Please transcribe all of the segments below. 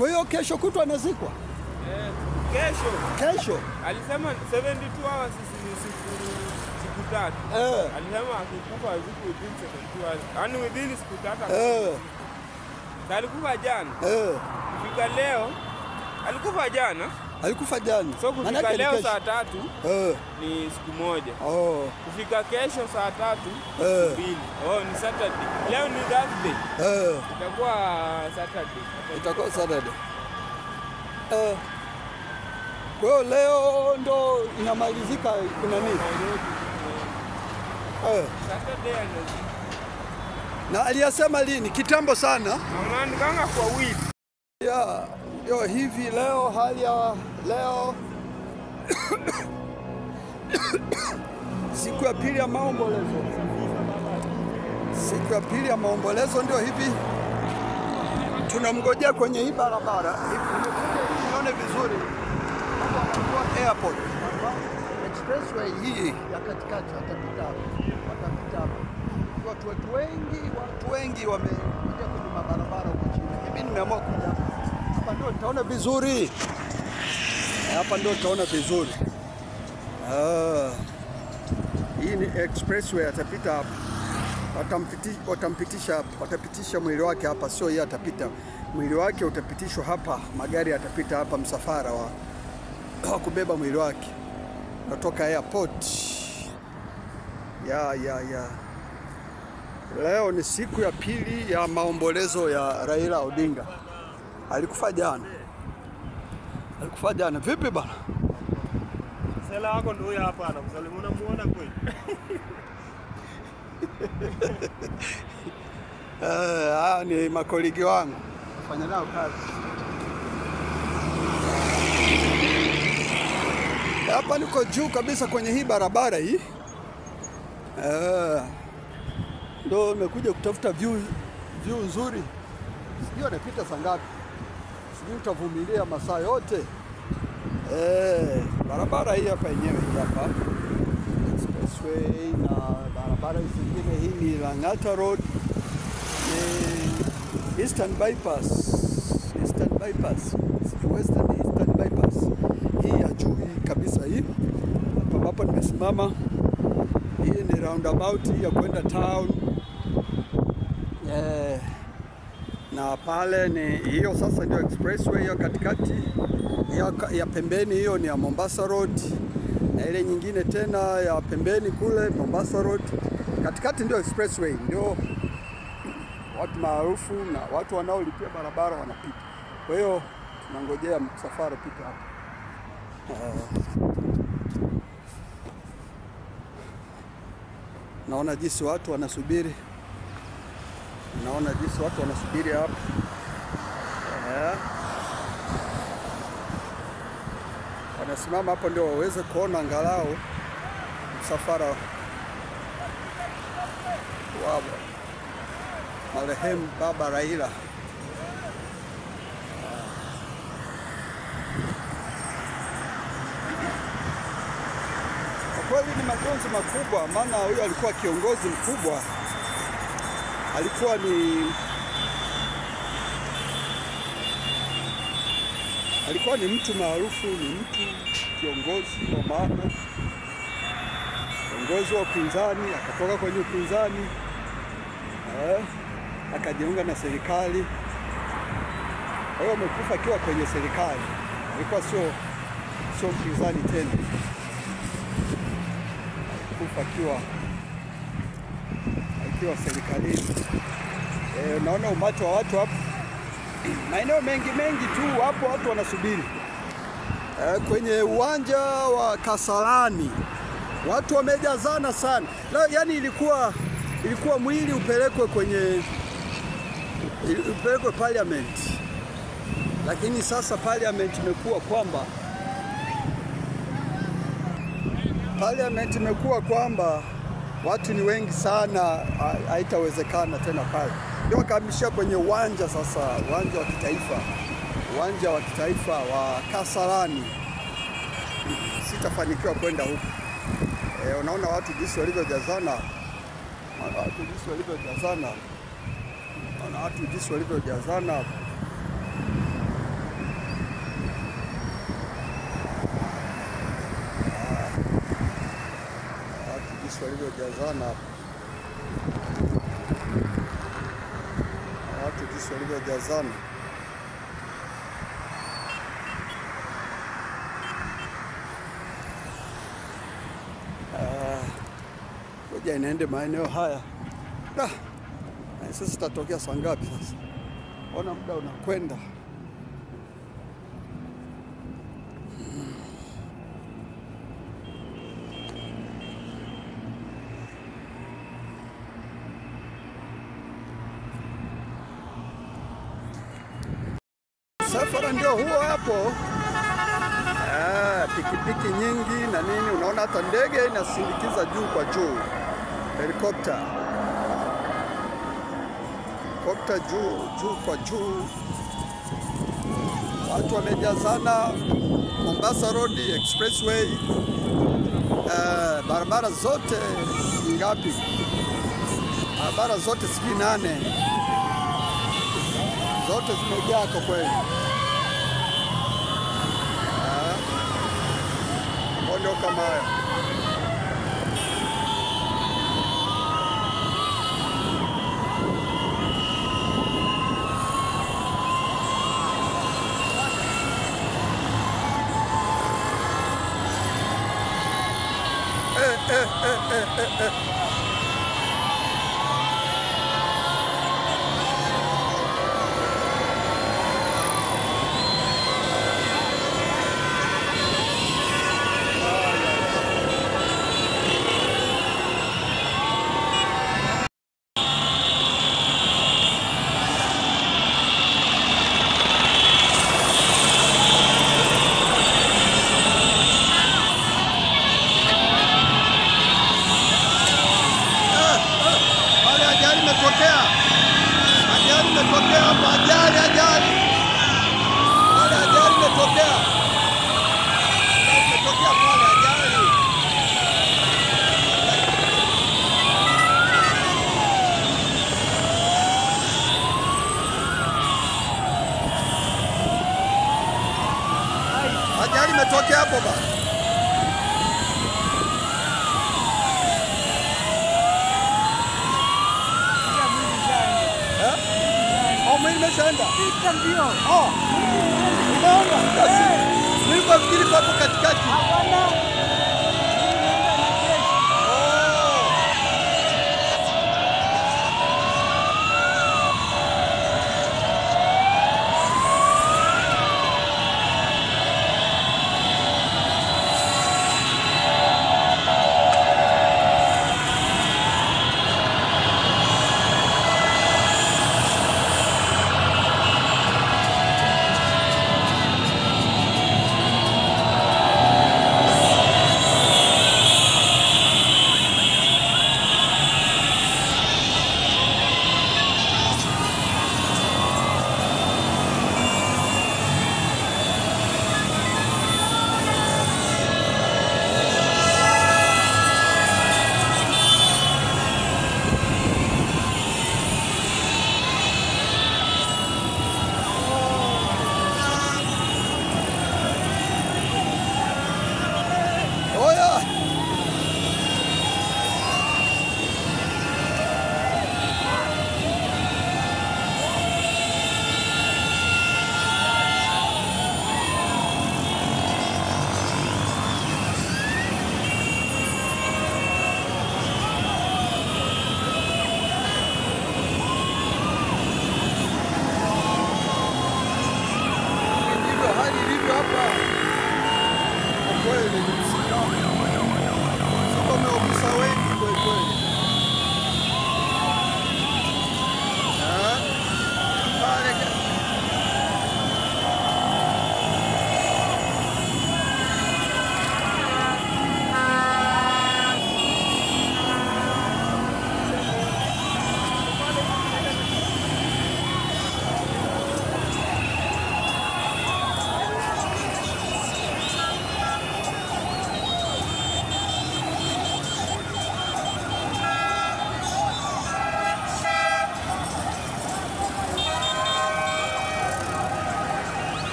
Kwa hiyo kesho kutwa anazikwa? Kesho. Alisema 72 hours siku tatu. Alisema akikufa azikwe within 72 hours. Yaani within siku tatu. Alikufa jana. Kufika leo alikufa jana. So kufika leo saa 3 ni siku moja. Kufika kesho saa 3 mbili. Ni Saturday. Leo ni Thursday. Itakuwa Saturday. Kwa hiyo leo ndo inamalizika kuna nini? Saturday na aliyasema lini? Kitambo sana. Anaandikanga kwa wiki. Yo hivi leo hali ya leo siku ya pili ya maombolezo. Siku ya pili ya maombolezo ndio hivi. Tunamngojea kwenye hii barabara. Nione vizuri. Kwa airport. Expressway hii ya katikati atapita hapa. Watu wengi wamekuja kwenye mabarabara huko chini. Mimi nimeamua kuja hapa ndio nitaona vizuri. Hapa ndio nitaona vizuri. Hii ni expressway atapita hapa. Watapitisha mwili wake hapa, sio yeye atapita. Mwili wake utapitishwa hapa, magari yatapita hapa, msafara wa kubeba mwili wake kutoka airport. Leo ni siku ya pili ya maombolezo ya Raila Odinga. Alikufa jana. Vipi bana? Sela wako ndio hapa anakusalimu, unamuona kweli? Ni makoligi wangu. Fanya nao kazi. Hapa niko juu kabisa kwenye hii barabara hii. Ndio nimekuja kutafuta view nzuri. Sijui anapita saa ngapi. Sijui utavumilia masaa yote. Barabara hii hapa yenyewe hapa. Expressway na barabara zingine, hii ni Lang'ata Road. Eastern Bypass. Western Eastern Bypass. Hii ya juu hii kabisa hii. Hapa nimesimama. Hii ni roundabout hii ya kwenda town. Na pale ni hiyo sasa ndio expressway ya katikati. Ya pembeni hiyo ni ya Mombasa Road. Na ile nyingine tena ya pembeni kule Mombasa Road. Katikati ndio expressway, ndio watu maarufu na watu wanaolipia barabara wanapita. Kwa hiyo tunangojea msafara pita hapa. Naona jinsi watu wanasubiri. Hapa. Wanasimama hapo ndio waweze kuona angalau msafara wa marehemu Baba Raila. Kwa kweli ni majonzi makubwa, maana huyo alikuwa kiongozi mkubwa. Alikuwa ni mtu maarufu, ni mtu kiongozi wa maana. Kiongozi wa upinzani, akatoka kwenye upinzani. Akajiunga na serikali. Kwa hiyo amekufa akiwa kwenye serikali. Alikuwa sio mpinzani tena. Alikufa akiwa serikalini. Naona umati wa watu hapo. Maeneo mengi tu hapo watu wanasubiri. Kwenye uwanja wa Kasarani watu wamejazana sana. Yaani ilikuwa mwili upelekwe parliament. Lakini sasa parliament imekuwa kwamba watu ni wengi sana, haitawezekana tena pale. Ndio wakahamishia kwenye uwanja sasa, uwanja wa kitaifa wa Kasarani. Sitafanikiwa kwenda huko. Unaona watu jinsi walivyojazana. jinsi walivyojazana hapa. Watu jinsi walivyojazana. Ngoja inaende maeneo haya. Sasa tutatokea saa ngapi sasa? Ona muda unakwenda. Safara ndio huo hapo. Pikipiki nyingi na nini, unaona hata ndege inasindikiza juu kwa juu. Helikopta juu kwa juu. Watu wamejazana. Mombasa Road Expressway. Barabara zote ngapi? Barabara zote sijui 8. Zote zimejaa kwa kweli. Ndio kama haya. Ajali imetokea hapo baba. Mwili imeshaenda? Ndio. Unaona? Nilipofikiri papo katikati. Hapana.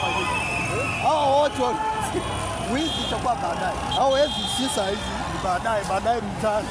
itafanyika. Hao wote wizi itakuwa baadaye. Hao wezi si saa hizi, baadaye mtaani.